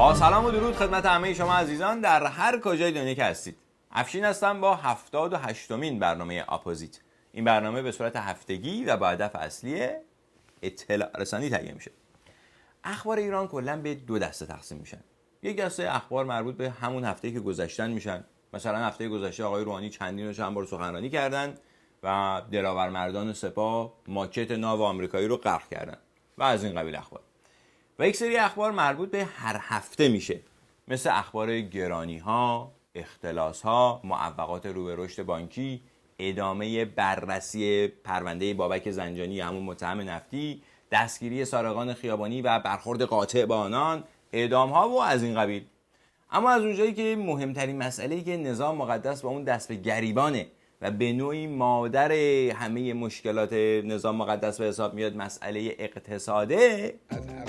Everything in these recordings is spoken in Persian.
با سلام و درود خدمت همه شما عزیزان در هر کجای دنیا که هستید. افشین هستم با 78مین برنامه اپوزیت. این برنامه به صورت هفتگی و با هدف اصلی اطلاع رسانی تهیه میشه. اخبار ایران کلا به دو دسته تقسیم میشن. یک دسته اخبار مربوط به همون هفته‌ای که گذشتن میشن. مثلا هفته گذشته آقای روحانی چندین و چند بار سخنرانی کردن و دلاورمردان سپاه ماکت ناو آمریکایی رو غرق کردن و از این قبیل اخبار. و یک سری اخبار مربوط به هر هفته میشه، مثل اخبار گرانی ها، اختلاس ها، معوقات رو به رشد بانکی، ادامه بررسی پرونده بابک زنجانی همون متهم نفتی، دستگیری سارقان خیابانی و برخورد قاطع با آنان، اعدام ها و از این قبیل. اما از اونجایی که مهمترین مسئله‌ای که نظام مقدس با اون دست به گریبانه و به نوعی مادر همه مشکلات نظام مقدس به حساب میاد مسئله اقتصاده،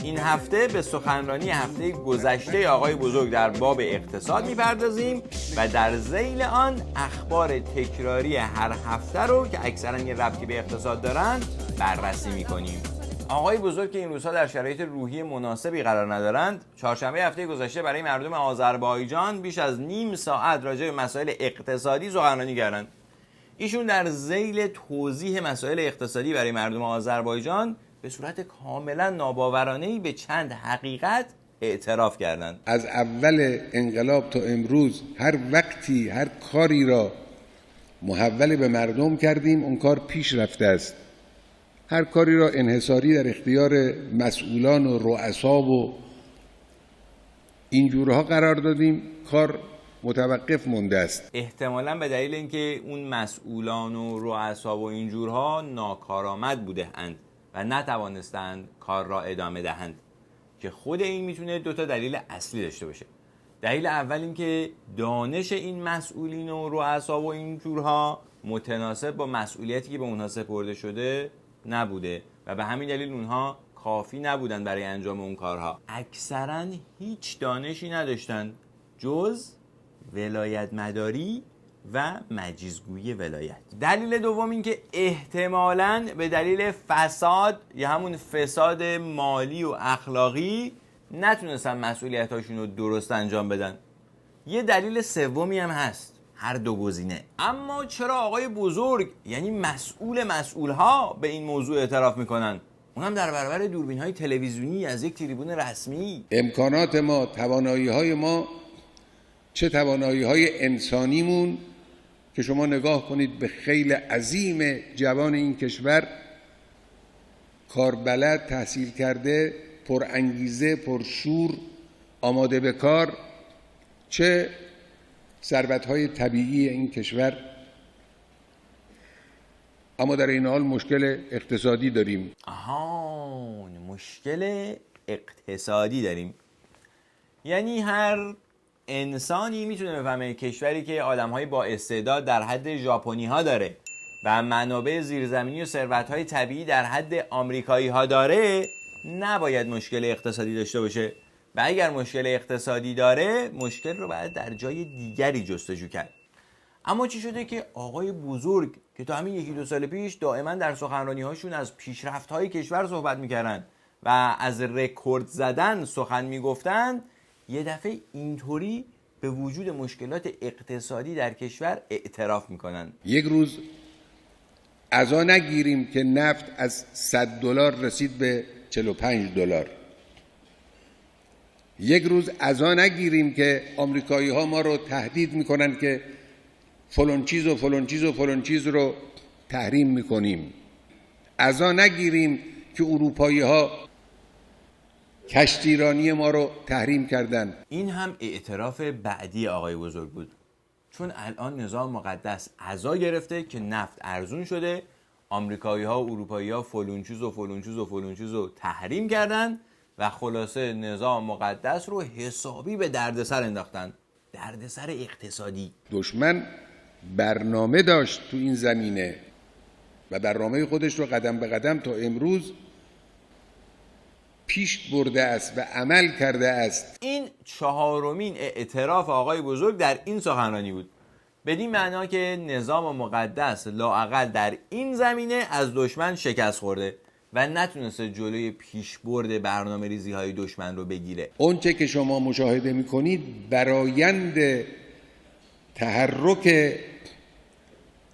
این هفته به سخنرانی هفته گذشته آقای بزرگ در باب اقتصاد میپردازیم و در ذیل آن اخبار تکراری هر هفته رو که اکثرا یه ربطی به اقتصاد دارن بررسی میکنیم. آقای بزرگ که این روزها در شرایط روحی مناسبی قرار ندارند، چهارشنبه هفته گذشته برای مردم آذربایجان بیش از نیم ساعت راجع به مسائل اقتصادی سخنرانی کردند. ایشون در ذیل توضیح مسائل اقتصادی برای مردم آذربایجان به صورت کاملا ناباورانه‌ای به چند حقیقت اعتراف کردند. از اول انقلاب تا امروز هر وقتی هر کاری را محول به مردم کردیم اون کار پیش رفته است. هر کاری را انحصاری در اختیار مسئولان و رؤسا و اینجورها قرار دادیم، کار متوقف مونده است. احتمالاً به دلیل اینکه اون مسئولان و رؤسا و اینجورها ناکارآمد بودند و نتوانستند کار را ادامه دهند، که خود این میتونه دو تا دلیل اصلی داشته باشه. دلیل اول اینکه دانش این مسئولین و رؤسا و اینجورها متناسب با مسئولیتی که به اونها سپرده شده نبوده و به همین دلیل اونها کافی نبودن برای انجام اون کارها. اکثرا هیچ دانشی نداشتن جز ولایت مداری و مجیزگویی ولایت. دلیل دوم این که احتمالاً به دلیل فساد یا همون فساد مالی و اخلاقی نتونستن مسئولیتاشون رو درست انجام بدن. یه دلیل سومی هم هست، هر دو گزینه. اما چرا آقای بزرگ یعنی مسئولها به این موضوع اعتراف میکنن؟ اونم در برابر دوربین‌های تلویزیونی از یک تریبون رسمی. امکانات ما، توانایی‌های ما، چه توانایی‌های انسانیمون که شما نگاه کنید به خیل عظیم جوان این کشور، کاربلد، تحصیل کرده، پر انگیزه، پر شور، آماده به کار، چه ثروت‌های طبیعی این کشور. اما در این حال مشکل اقتصادی داریم. مشکل اقتصادی داریم. یعنی هر انسانی میتونه بفهمه کشوری که آدم‌های با استعداد در حد ژاپنی‌ها داره و منابع زیرزمینی و ثروت‌های طبیعی در حد آمریکایی‌ها داره نباید مشکل اقتصادی داشته باشه، و اگر مشکل اقتصادی داره مشکل رو باید در جای دیگری جستجو کرد. اما چی شده که آقای بزرگ که تا همین یکی دو سال پیش دائما در سخنرانی‌هاشون از پیشرفت‌های کشور صحبت می‌کردن و از رکورد زدن سخن می‌گفتن، یه دفعه اینطوری به وجود مشکلات اقتصادی در کشور اعتراف می‌کنن؟ یک روز عزا نگیریم که نفت از $100 رسید به $45. یک روز عزا نگیریم که آمریکایی‌ها ما رو تهدید می‌کنن که فلان چیز و فلان چیز و فلان چیز رو تحریم می‌کنیم. عزا نگیریم که اروپایی‌ها کشتیرانی ما رو تحریم کردن. این هم اعتراف بعدی آقای بزرگ بود، چون الان نظام مقدس عزا گرفته که نفت ارزون شده، آمریکایی‌ها و اروپایی‌ها فلان چیز و فلان چیز و فلان چیز رو تحریم کردن و خلاصه نظام مقدس رو حسابی به دردسر انداختن، دردسر اقتصادی. دشمن برنامه داشت تو این زمینه و برنامه خودش رو قدم به قدم تا امروز پیش برده است و عمل کرده است. این چهارمین اعتراف آقای بزرگ در این سخنرانی بود، بدین معنا که نظام مقدس لااقل در این زمینه از دشمن شکست خورده و نتونسته جلوی پیشبرد برنامه‌ریزی‌های دشمن رو بگیره. اونچه که شما مشاهده می‌کنید برآیند تحرک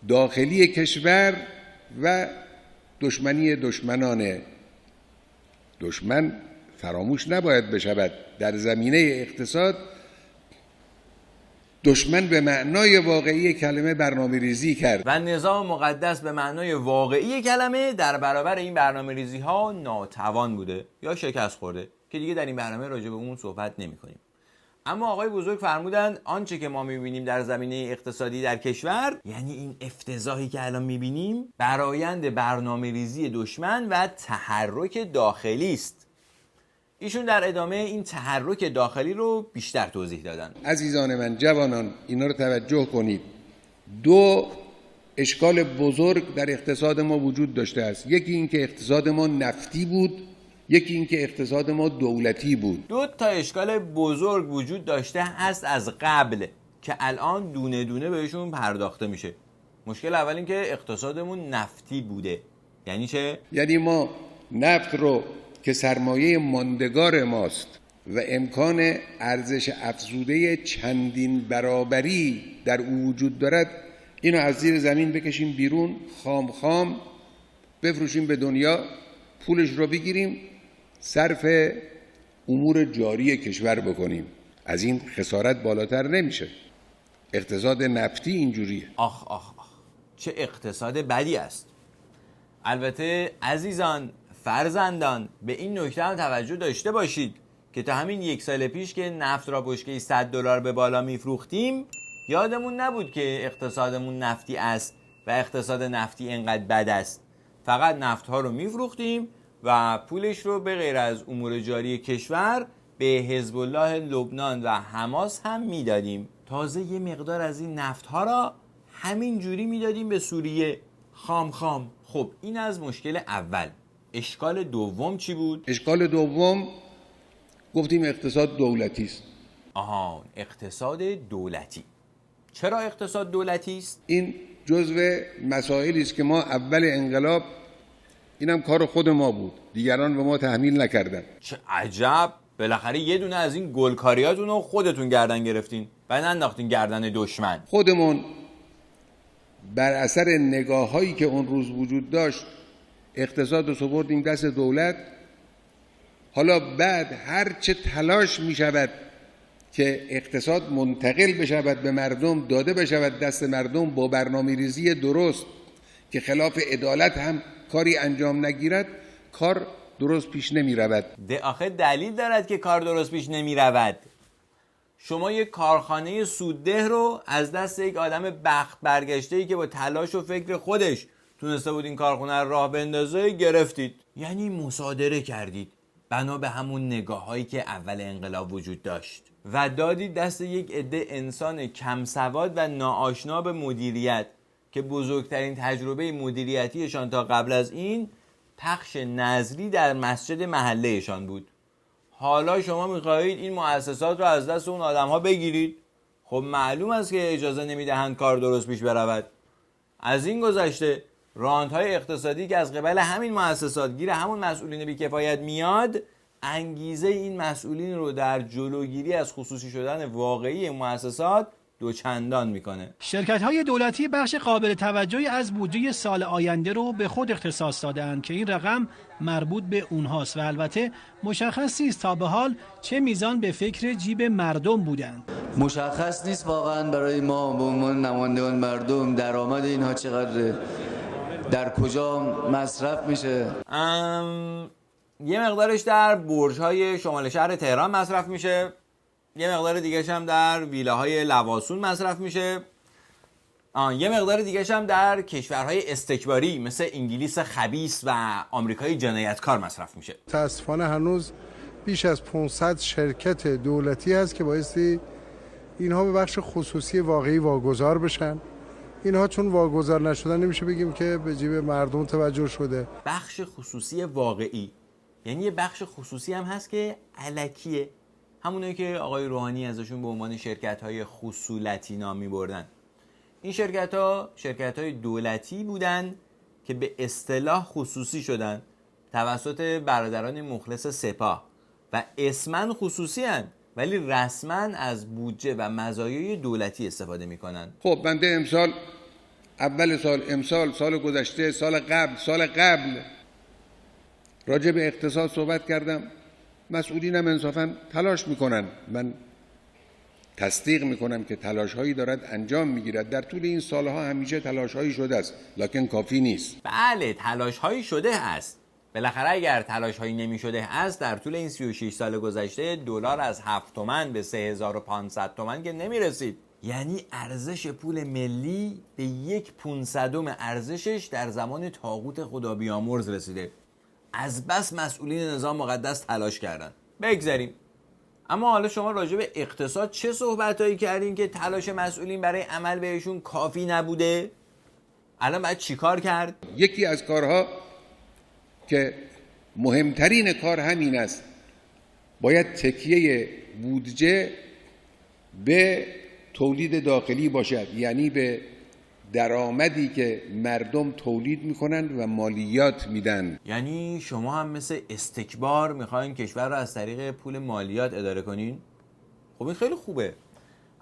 داخلی کشور و دشمنی دشمنان. دشمن فراموش نباید بشود در زمینه اقتصاد دشمن به معنای واقعی کلمه برنامه‌ریزی کرد و نظام مقدس به معنای واقعی کلمه در برابر این برنامه‌ریزی‌ها ناتوان بوده یا شکست خورده که دیگه در این برنامه راجع به اون صحبت نمی‌کنیم. اما آقای بزرگ فرمودند آنچه که ما می‌بینیم در زمینه اقتصادی در کشور، یعنی این افتضاحی که الان می‌بینیم، برآیند برنامه‌ریزی دشمن و تحرک داخلی است. ایشون در ادامه این تحرک داخلی رو بیشتر توضیح دادن. عزیزان من، جوانان، اینا رو توجه کنید. دو اشکال بزرگ در اقتصاد ما وجود داشته است. یکی این که اقتصاد ما نفتی بود، یکی این که اقتصاد ما دولتی بود. دو تا اشکال بزرگ وجود داشته است از قبل که الان دونه دونه بهشون پرداخته میشه. مشکل اول این که اقتصادمون نفتی بوده. یعنی چه؟ یعنی ما نفت رو که سرمایه ماندگار ماست و امکان ارزش افزوده چندین برابری در او وجود دارد، اینو از زیر زمین بکشیم بیرون، خام خام بفروشیم به دنیا، پولش رو بگیریم، صرف امور جاری کشور بکنیم. از این خسارت بالاتر نمیشه. اقتصاد نفتی اینجوریه. آخ آخ آخ، چه اقتصاد بدی است. البته عزیزان، فرزندان، به این نکته هم توجه داشته باشید که تا همین 1 سال پیش که نفت را بشکه $100 به بالا میفروختیم، یادمون نبود که اقتصادمون نفتی است و اقتصاد نفتی اینقدر بد است. فقط نفت ها رو میفروختیم و پولش رو به غیر از امور جاری کشور به حزب الله لبنان و حماس هم میدادیم. تازه یه مقدار از این نفت ها را همین جوری میدادیم به سوریه خام خام. خب این از مشکل اول. اشکال دوم چی بود؟ اشکال دوم گفتیم اقتصاد دولتی است. آها، اقتصاد دولتی. چرا اقتصاد دولتی است؟ این جزو مسائلی است که ما اول انقلاب، اینم کار خود ما بود، دیگران به ما تحمیل نکردن. چه عجب، بالاخره یه دونه از این گلکاریاتون رو خودتون گردن گرفتین و ننداختین گردن دشمن. خودمون بر اثر نگاه هایی که اون روز وجود داشت اقتصاد رو سپردیم دست دولت. حالا بعد هر چه تلاش می شود که اقتصاد منتقل بشود به مردم، داده بشود دست مردم با برنامه‌ریزی درست که خلاف عدالت هم کاری انجام نگیرد، کار درست پیش نمی رود. آخه دلیل دارد که کار درست پیش نمی رود. شما یک کارخانه سودده رو از دست یک آدم بخت برگشته‌ای که با تلاش و فکر خودش تونسته بود این کارخانه رو راه بندازه گرفتید. یعنی مصادره کردید بنا به همون نگاه‌هایی که اول انقلاب وجود داشت و دادید دست یک عده انسان کم سواد و ناآشنا به مدیریت که بزرگترین تجربه مدیریتیشان تا قبل از این پخش نذری در مسجد محلهشان بود. حالا شما میخواهید این مؤسسات رو از دست اون آدم‌ها بگیرید؟ خب معلوم است که اجازه نمیدهند کار درست پیش برود. از این گذشته رانت‌های اقتصادی که از قبل همین مؤسسات گیر همون مسئولین بی‌کفایت میاد، انگیزه این مسئولین رو در جلوگیری از خصوصی شدن واقعی مؤسسات دوچندان میکنه. شرکت‌های دولتی بخش قابل توجهی از بودجه سال آینده رو به خود اختصاص دادند که این رقم مربوط به اونهاست و البته مشخص نیست تا به حال چه میزان به فکر جیب مردم بودند. مشخص نیست واقعا برای ما به عنوان نمایندگان مردم درآمد اینها چقدره، در کجا مصرف میشه. یه مقدارش در برج‌های شمال شهر تهران مصرف میشه، یه مقدار دیگه‌ش هم در ویلاهای لواسون مصرف میشه، یه مقدار دیگه‌ش هم در کشورهای استکباری مثل انگلیس خبیث و آمریکای جنایتکار مصرف میشه. متاسفانه هنوز بیش از 500 شرکت دولتی هست که بایستی اینها به بخش خصوصی واقعی واگذار بشن. اینها چون واگذار نشدن نمیشه بگیم که به جیب مردم توجه شده. بخش خصوصی واقعی یعنی یه بخش خصوصی هم هست که الکیه، همونایی که آقای روحانی ازشون به عنوان شرکت‌های خصولتی نام می‌بردن. این شرکت‌های دولتی بودن که به اصطلاح خصوصی شدن توسط برادران مخلص سپاه و اسمن خصوصی هن، ولی رسما از بودجه و مزایای دولتی استفاده میکنن. خب بنده امسال، اول سال، امسال، سال گذشته، سال قبل راجع به اقتصاد صحبت کردم. مسئولینم انصافا تلاش میکنن، من تصدیق میکنم که تلاش هایی دارد انجام میگیرد. در طول این سالها همیشه تلاش هایی شده است، لکن کافی نیست. بله تلاش هایی شده است. بالاخره اگر تلاش هایی نمی شده است، در طول این 36 سال گذشته دلار از 7 تومن به 3500 تومن که نمی رسید. یعنی ارزش پول ملی به 1/500 ارزشش در زمان طاغوت خدا بیامرز رسیده. از بس مسئولین نظام مقدس تلاش کردن. بگذاریم. اما حالا شما راجع به اقتصاد چه صحبتایی کردین که تلاش مسئولین برای عمل بهشون کافی نبوده؟ الان باید چی کار کرد؟ یکی از کارها که مهمترین کار همین است، باید تکیه بودجه به تولید داخلی باشد، یعنی به درآمدی که مردم تولید میکنن و مالیات میدن. یعنی شما هم مثل استکبار میخواین کشور رو از طریق پول مالیات اداره کنین؟ خب این خیلی خوبه،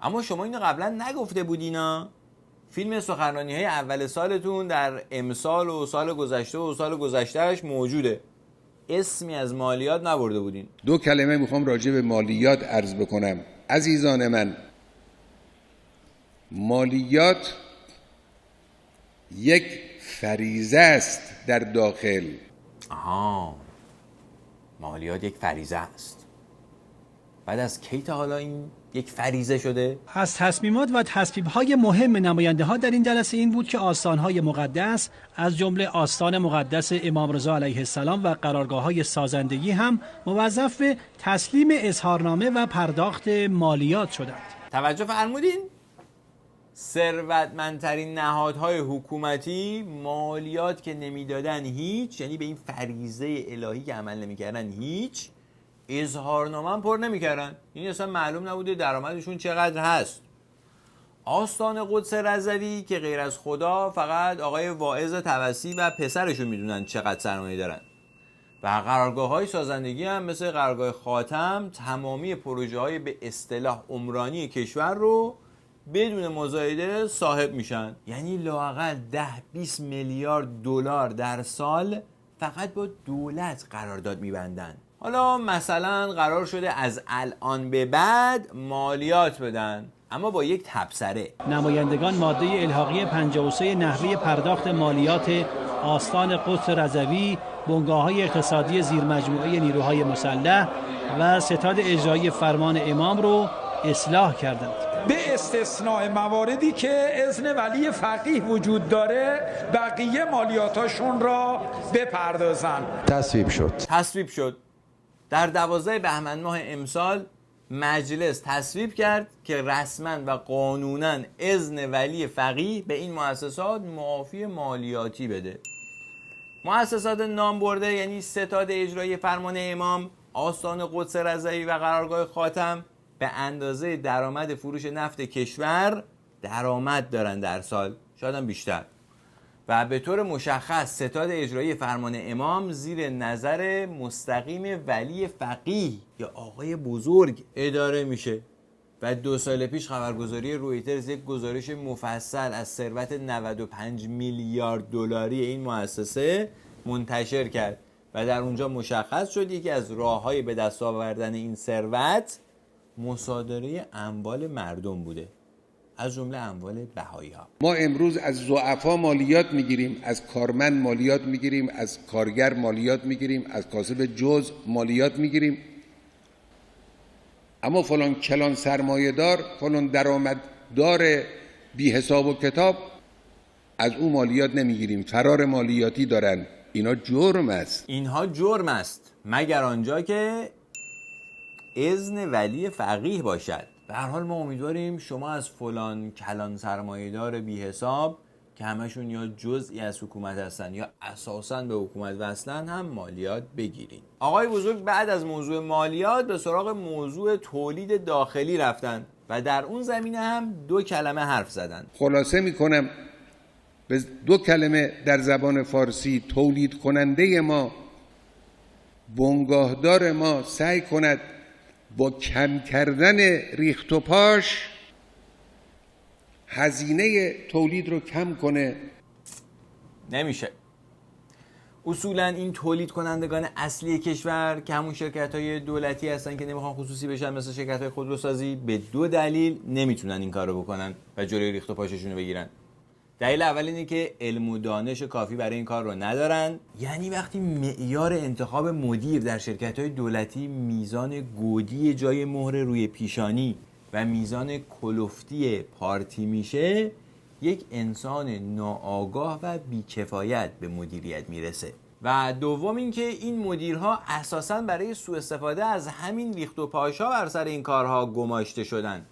اما شما اینو قبلا نگفته بودینا؟ فیلم سخنرانی های اول سالتون در امسال و سال گذشته و سال گذشتهش موجوده، اسمی از مالیات نبرده بودین. 2 کلمه میخوام راجع به مالیات عرض بکنم. عزیزان من، مالیات یک فریضه است در داخل. آها، مالیات یک فریضه است. بعد از کی تا حالا این یک فریضه شده؟ از تصمیمات و تصویب‌های مهم نماینده‌ها در این جلسه این بود که آستان‌های مقدس از جمله آستان مقدس امام رضا علیه السلام و قرارگاه‌های سازندگی هم موظف به تسلیم اظهارنامه و پرداخت مالیات شدند. توجه فرمودین؟ ثروتمندترین نهادهای حکومتی مالیات که نمیدادن هیچ، یعنی به این فریضه الهی که عمل نمیکردن هیچ، اظهارنامه هم پر نمیکردن. این اصلا معلوم نبوده درآمدشون چقدر هست. آستان قدس رضوی که غیر از خدا فقط آقای واعظ طبسی و پسرشون میدونن چقدر سرمایه دارن. و قرارگاه‌های سازندگی هم مثل قرارگاه خاتم تمامی پروژه‌های به اصطلاح عمرانی کشور رو بدون مزایده صاحب میشن. یعنی لااقل 10-20 میلیارد دلار در سال فقط با دولت قرارداد میبندن. حالا مثلا قرار شده از الان به بعد مالیات بدن، اما با یک تبصره. نمایندگان ماده الحاقی 53 نحوه پرداخت مالیات آستان قدس رضوی، بنگاه‌های اقتصادی زیرمجموعه نیروهای مسلح و ستاد اجرایی فرمان امام رو اصلاح کردند. به استثناء مواردی که اذن ولی فقیه وجود داره بقیه مالیاتاشون را بپردازن. تصویب شد. در 12 بهمن ماه امسال مجلس تصویب کرد که رسما و قانونا اذن ولی فقیه به این مؤسسات معافی مالیاتی بده. مؤسسات نام برده یعنی ستاد اجرایی فرمان امام، آستان قدس رضوی و قرارگاه خاتم به اندازه درآمد فروش نفت کشور درآمد دارن در سال، شاید هم بیشتر. و به طور مشخص ستاد اجرایی فرمان امام زیر نظر مستقیم ولی فقیه یا آقای بزرگ اداره میشه. و 2 سال پیش خبرگزاری رویترز یک گزارش مفصل از ثروت 95 میلیارد دلاری این مؤسسه منتشر کرد و در اونجا مشخص شد یکی از راه‌های به دست آوردن این ثروت مصادره اموال مردم بوده، از جمله اموال بهایی‌ها. ما امروز از ضعفا مالیات میگیریم، از کارمند مالیات میگیریم، از کارگر مالیات میگیریم، از کاسب جزء مالیات میگیریم، اما فلان کلان سرمایه دار، فلان درآمددار بی حساب و کتاب، از او مالیات نمیگیریم، فرار مالیاتی دارن. اینا جرم است. اینها جرم است مگر آنجا که اذن ولی فقیه باشد. به هر حال ما امیدواریم شما از فلان کلان سرمایه‌دار بی حساب که همشون یا جزئی از حکومت هستن یا اساساً به حکومت وصلن هم مالیات بگیرین. آقای بزرگ بعد از موضوع مالیات به سراغ موضوع تولید داخلی رفتن و در اون زمینه هم 2 کلمه حرف زدن. خلاصه میکنم به 2 کلمه در زبان فارسی، تولید کننده ما بنگاهدار ما سعی کند با کم کردن ریخت و پاش هزینه تولید رو کم کنه. نمیشه. اصولا این تولید کنندگان اصلی کشور که همون شرکت‌های دولتی هستن که نمیخوان خصوصی بشن، مثل شرکت‌های خودروسازی، به 2 دلیل نمیتونن این کارو بکنن و جلوی ریخت و پاششون رو بگیرن. دلیل اول اینه که علم و دانش کافی برای این کار رو ندارن. یعنی وقتی معیار انتخاب مدیر در شرکت‌های دولتی میزان گودی جای مهر روی پیشانی و میزان کلفتی پارتی میشه، یک انسان ناآگاه و بیکفایت به مدیریت میرسه. و دوم اینکه این مدیرها اساساً برای سوء استفاده از همین ریخت و پاشا بر سر این کارها گماشته شدن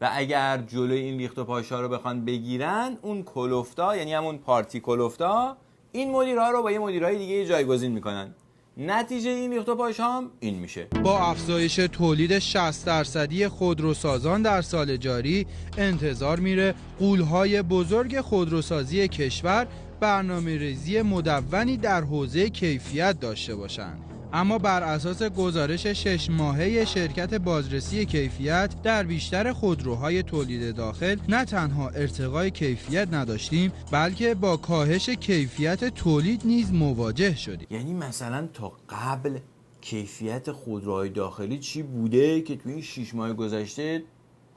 و اگر جلوی این ریخت و پاشا رو بخوان بگیرن، اون کلفتا، یعنی همون پارتی کلفتا، این مدیرها رو با یه مدیرهای دیگه جایگزین میکنن. نتیجه این ریخت و پاش هم این میشه. با افزایش تولید 60% خودروسازان در سال جاری، انتظار میره غول‌های بزرگ خودروسازی کشور برنامه‌ریزی مدونی در حوزه کیفیت داشته باشند. اما بر اساس گزارش 6 ماهه شرکت بازرسی کیفیت، در بیشتر خودروهای تولید داخل نه تنها ارتقای کیفیت نداشتیم، بلکه با کاهش کیفیت تولید نیز مواجه شدیم. یعنی مثلا تا قبل کیفیت خودروهای داخلی چی بوده که تو این 6 ماه گذشته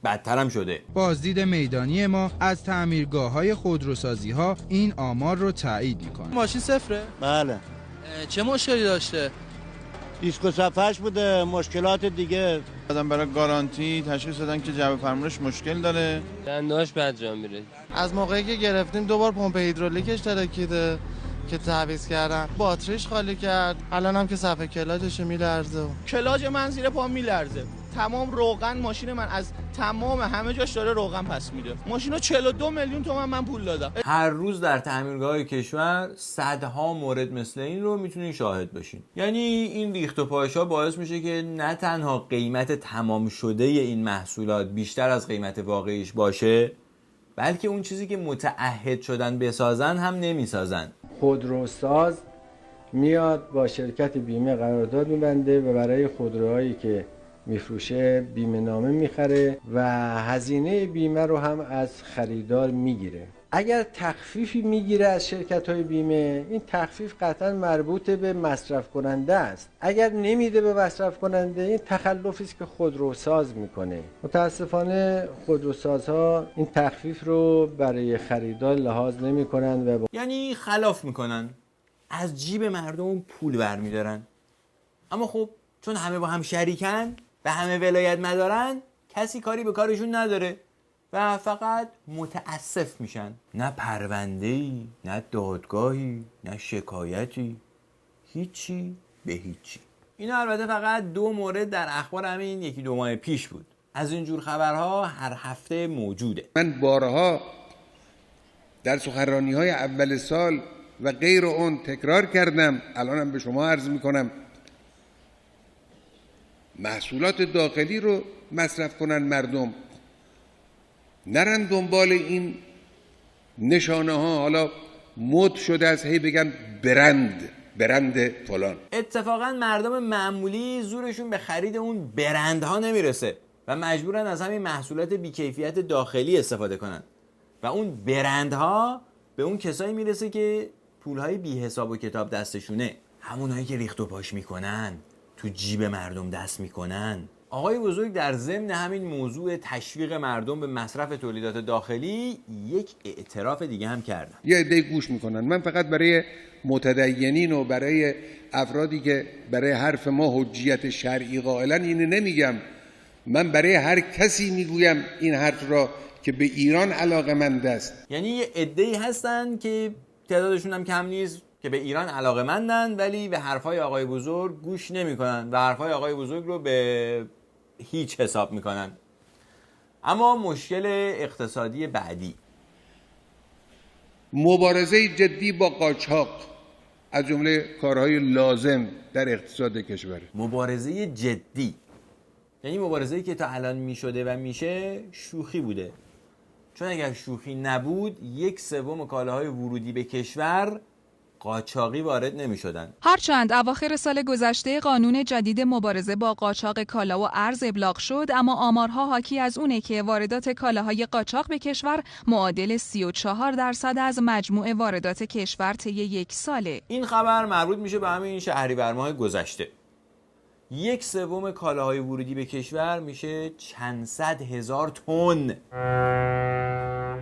بدتر هم شده؟ بازدید میدانی ما از تعمیرگاه‌های خودروسازی‌ها این آمار رو تایید می‌کنه. ماشین صفره؟ بله. چه مشکلی داشته؟ دیسک صفحه‌اش بوده، مشکلات دیگه. بعدم برای گارانتی تشخیص دادن که جعبه فرمونش مشکل داره. دنداش بد جا میره. از موقعی که گرفتیم 2 بار پمپ هیدرولیکش ترکیده که تعویض کردن، باتریش خالی کرد، الان هم که صفحه کلاجش میلرزه. کلاج من زیر پام میلرزه. تمام روغن ماشین من از تمام همه جاش داره روغن پس میده. ماشینو 42 میلیون تومان من پول دادم. هر روز در تعمیرگاه‌های کشور صدها مورد مثل این رو میتونین شاهد باشین. یعنی این ریخت و پاشا باعث میشه که نه تنها قیمت تمام شده این محصولات بیشتر از قیمت واقعیش باشه، بلکه اون چیزی که متعهد شدن بسازن هم نمیسازن. خودروساز میاد با شرکت بیمه قرارداد میبنده و برای خودروهایی که میفروشه بیمه نامه میخره و هزینه بیمه رو هم از خریدار میگیره. اگر تخفیفی میگیره از شرکت های بیمه، این تخفیف قطعا مربوط به مصرف کننده است. اگر نمیده به مصرف کننده، این تخلفی است که خودروساز میکنه. متاسفانه خودروسازها این تخفیف رو برای خریدار لحاظ نمیکنن و یعنی خلاف میکنن، از جیب مردم پول برمیدارن. اما خب چون همه با هم شریکن و همه ولایت مدارن، کسی کاری به کارشون نداره و فقط متاسف میشن. نه پرونده‌ای، نه دادگاهی، نه شکایتی، هیچی به هیچی. اینا البته فقط 2 مورد در اخبار همین 1-2 ماه پیش بود. از اینجور خبرها هر هفته موجوده. من بارها در سخنرانی‌های اول سال و غیر اون تکرار کردم، الانم به شما عرض میکنم، محصولات داخلی رو مصرف کنن مردم، نرن دنبال این نشانه ها. حالا مد شده از هی بگن برند فلان. اتفاقا مردم معمولی زورشون به خرید اون برندها نمیرسه و مجبورن از همین محصولات بیکیفیت داخلی استفاده کنن و اون برندها به اون کسایی میرسه که پولهای بی حساب و کتاب دستشونه، همونایی که ریخت و پاش میکنن، تو جیب مردم دست میکنن. آقای بزرگ در ضمن همین موضوع تشویق مردم به مصرف تولیدات داخلی یک اعتراف دیگه هم کردن. یه عده گوش میکنن. من فقط برای متدینین و برای افرادی که برای حرف ما حجیت شرعی قائلن اینو نمیگم، من برای هر کسی میگویم این حرف را که به ایران علاقه‌مند است. یعنی یه عده‌ای هستن که تعدادشون هم کم نیست که به ایران علاقه‌مندن ولی به حرفای آقای بزرگ گوش نمی‌کنن و حرفای آقای بزرگ رو به هیچ حساب می‌کنن. اما مشکل اقتصادی بعدی، مبارزه جدی با قاچاق از جمله کارهای لازم در اقتصاد کشور. مبارزه جدی یعنی مبارزه‌ای که تا الان می‌شده و میشه شوخی بوده، چون اگر شوخی نبود 1/3 کالاهای ورودی به کشور قاچاقی وارد نمی‌شدن. هرچند اواخر سال گذشته قانون جدید مبارزه با قاچاق کالا و ارز ابلاغ شد، اما آمارها حاکی از اونه که واردات کالاهای قاچاق به کشور معادل 34% از مجموع واردات کشور طی یک ساله. این خبر مربوط میشه به همین شهریور ماه گذشته. 1/3 کالاهای ورودی به کشور میشه چند صد هزار تن.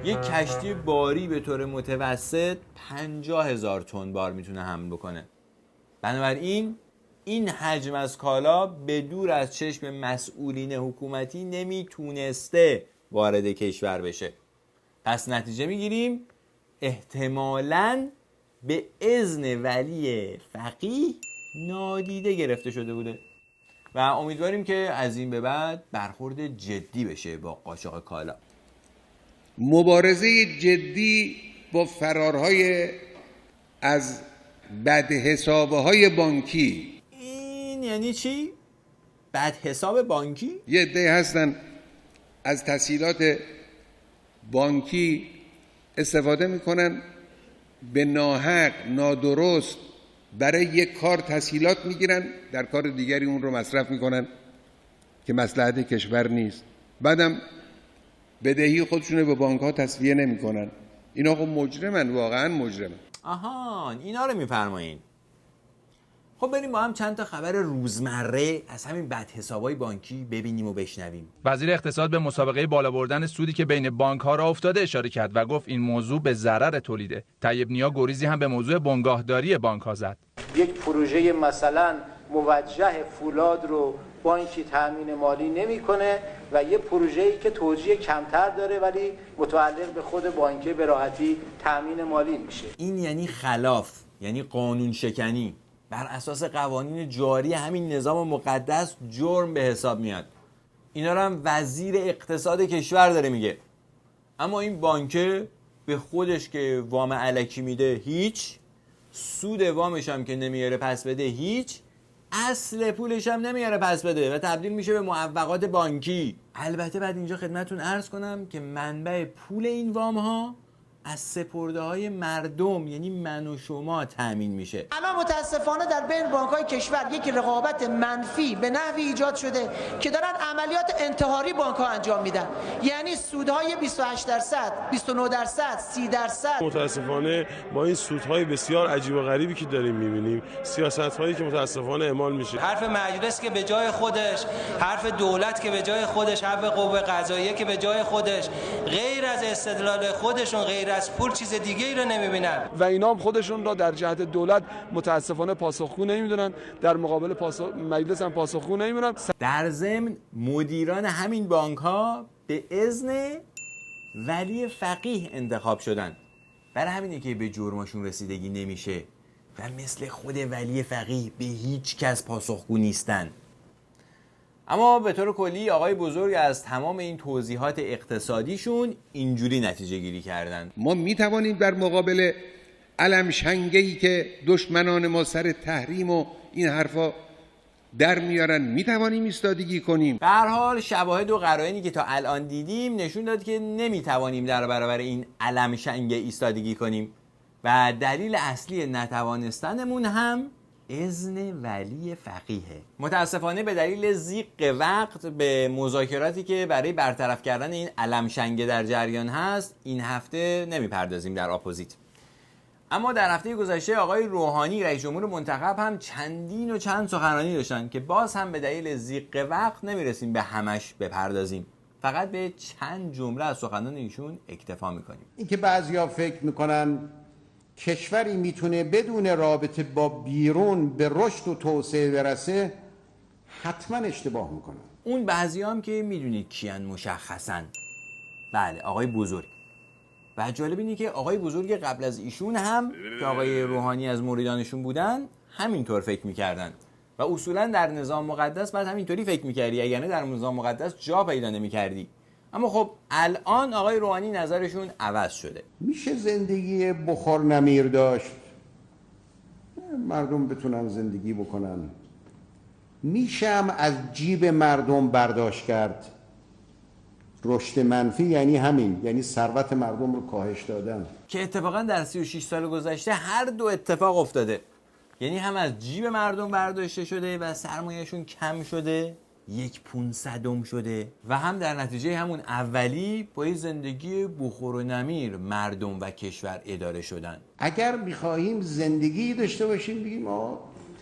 یک کشتی باری به طور متوسط 50,000 تن بار میتونه حمل بکنه. بنابراین این حجم از کالا به دور از چشم مسئولین حکومتی نمیتونسته وارد کشور بشه. پس نتیجه میگیریم احتمالاً به اذن ولی فقیه نادیده گرفته شده بوده و امیدواریم که از این به بعد برخورد جدی بشه با قاچاق کالا. مبارزه جدی با فرارهای از بدحسابهای بانکی. این یعنی چی؟ بدحساب بانکی؟ یه عده هستن از تسهیلات بانکی استفاده میکنن، به ناحق نادرست برای یک کار تسهیلات میگیرن، در کار دیگری اون رو مصرف میکنن که مصلحت کشور نیست. بعدم بدهی خودشونه به بانک ها تسویه نمیکنن. اینا خب مجرمن، واقعا مجرمن. آهان اینا رو میفرمایین. خب بریم با هم چند تا خبر روزمره از همین بدحسابای بانکی ببینیم و بشنویم. وزیر اقتصاد به مسابقه بالا بردن سودی که بین بانک‌ها راه افتاده اشاره کرد و گفت این موضوع به ضرر تولیده. طیب نیا گریزی هم به موضوع بنگاهداری بانک‌ها زد. یک پروژه مثلا موجه فولاد رو بانکی تامین مالی نمی‌کنه و یه پروژه‌ای که توجیه کمتر داره ولی متعلق به خود بانک به راحتی تامین مالی میشه. این یعنی خلاف، یعنی قانون شکنی. بر اساس قوانین جاری همین نظام مقدس جرم به حساب میاد. اینا رو هم وزیر اقتصاد کشور داره میگه. اما این بانکه به خودش که وام الکی میده هیچ، سود وامش هم که نمیاره پس بده هیچ، اصل پولش هم نمیاره پس بده و تبدیل میشه به معوقات بانکی. البته بعد اینجا خدمتتون عرض کنم که منبع پول این وام ها از سپرده های مردم، یعنی من و شما تامین میشه. الان متاسفانه در بین بانک‌های کشور یک رقابت منفی به نحوی ایجاد شده که دارن عملیات انتحاری بانک‌ها انجام میدن. یعنی سودهای 28%، 29%، 30%. متاسفانه با این سودهای بسیار عجیب و غریبی که داریم می‌بینیم، سیاست‌هایی که متاسفانه اعمال میشه. حرف مجلس که به جای خودش، حرف دولت که به جای خودش، حرف قوه قضاییه که به جای خودش، غیر از استدلال خودشون، غیر از پول چیز دیگه ای رو نمیبینن و اینا هم خودشون را در جهت دولت متاسفانه پاسخگو نمیدونن، در مقابل مجلس هم پاسخگو نمیدونن. در ضمن مدیران همین بانک ها به اذن ولی فقیه انتخاب شدن. برای همینه که به جرمشون رسیدگی نمیشه و مثل خود ولی فقیه به هیچ کس پاسخگو نیستن. اما به طور کلی آقای بزرگ از تمام این توضیحات اقتصادیشون اینجوری نتیجه گیری کردن. ما میتوانیم در مقابل علمشنگه‌ای که دشمنان ما سر تحریم و این حرفا در میارن میتوانیم ایستادگی کنیم. به هر حال شواهد و قرائنی که تا الان دیدیم نشون داد که نمیتوانیم در برابر این علمشنگه ایستادگی کنیم و دلیل اصلی نتوانستنمون هم اذن ولی فقیه. متاسفانه به دلیل ضیق وقت به مذاکراتی که برای برطرف کردن این علمشنگه در جریان هست این هفته نمیپردازیم در اپوزیت. اما در هفته گذشته آقای روحانی رئیس جمهور منتخب هم چند سخنرانی داشتن که باز هم به دلیل ضیق وقت نمیرسیم به همش بپردازیم. فقط به چند جمله از سخنان ایشون اکتفا میکنیم. اینکه بعضیا فکر میکنن کشوری میتونه بدون رابطه با بیرون به رشد و توسعه برسه، حتما اشتباه میکنن. اون بعضی هم که میدونید کیان مشخصن. بله آقای بزرگ. و جالب اینه که آقای بزرگ قبل از ایشون هم که آقای روحانی از مریدانشون بودن همینطور فکر میکردن و اصولا در نظام مقدس بعد همینطوری فکر میکردی، اگر نه در نظام مقدس جا پیدا نمیکردی. اما خب الان آقای روحانی نظرشون عوض شده. میشه زندگی بخور نمیر داشت، مردم بتونن زندگی بکنن، میشه هم از جیب مردم برداشت کرد، رشد منفی یعنی همین، یعنی ثروت مردم رو کاهش دادن، که اتفاقا در 36 سال گذشته هر دو اتفاق افتاده. یعنی هم از جیب مردم برداشته شده و سرمایهشون کم شده، 1/500 شده، و هم در نتیجه همون اولی با زندگی بخور و نمیر مردم و کشور اداره شدن. اگر می‌خواهیم زندگی داشته باشیم بگیم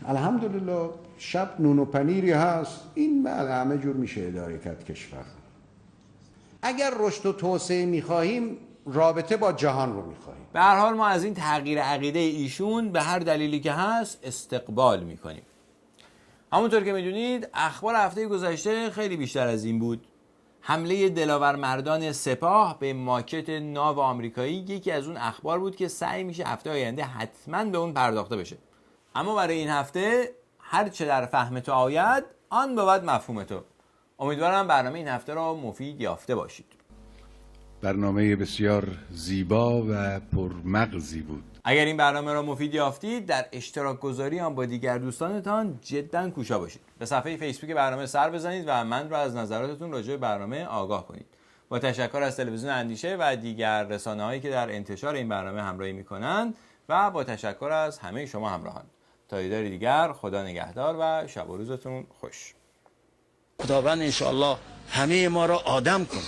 الحمدلله شب نون و پنیری هست، این بعد همه جور میشه اداره کرد کشور. اگر رشد و توسعه می‌خواهیم رابطه با جهان رو می‌خواهیم. به هر حال ما از این تغییر عقیده ایشون به هر دلیلی که هست استقبال میکنیم. همونطور که میدونید اخبار هفته گذشته خیلی بیشتر از این بود. حمله دلاور مردان سپاه به ماکت ناو آمریکایی یکی از اون اخبار بود که سعی میشه هفته آینده حتما به اون پرداخته بشه. اما برای این هفته هر چه در فهم تو آید آن بود مفهوم تو. امیدوارم برنامه این هفته را مفید یافته باشید. برنامه بسیار زیبا و پرمغزی بود. اگر این برنامه را مفید یافتید در اشتراک گذاری آن با دیگر دوستانتان جدا کوشا باشید. به صفحه فیسبوک برنامه سر بزنید و من را از نظراتتون راجع به برنامه آگاه کنید. با تشکر از تلویزیون اندیشه و دیگر رسانه‌هایی که در انتشار این برنامه همراهی می‌کنند و با تشکر از همه شما همراهان. تا دیدار دیگر، خدا نگهدار و شب و روزتون خوش. خداوند انشاءالله همه ما را آدم کن.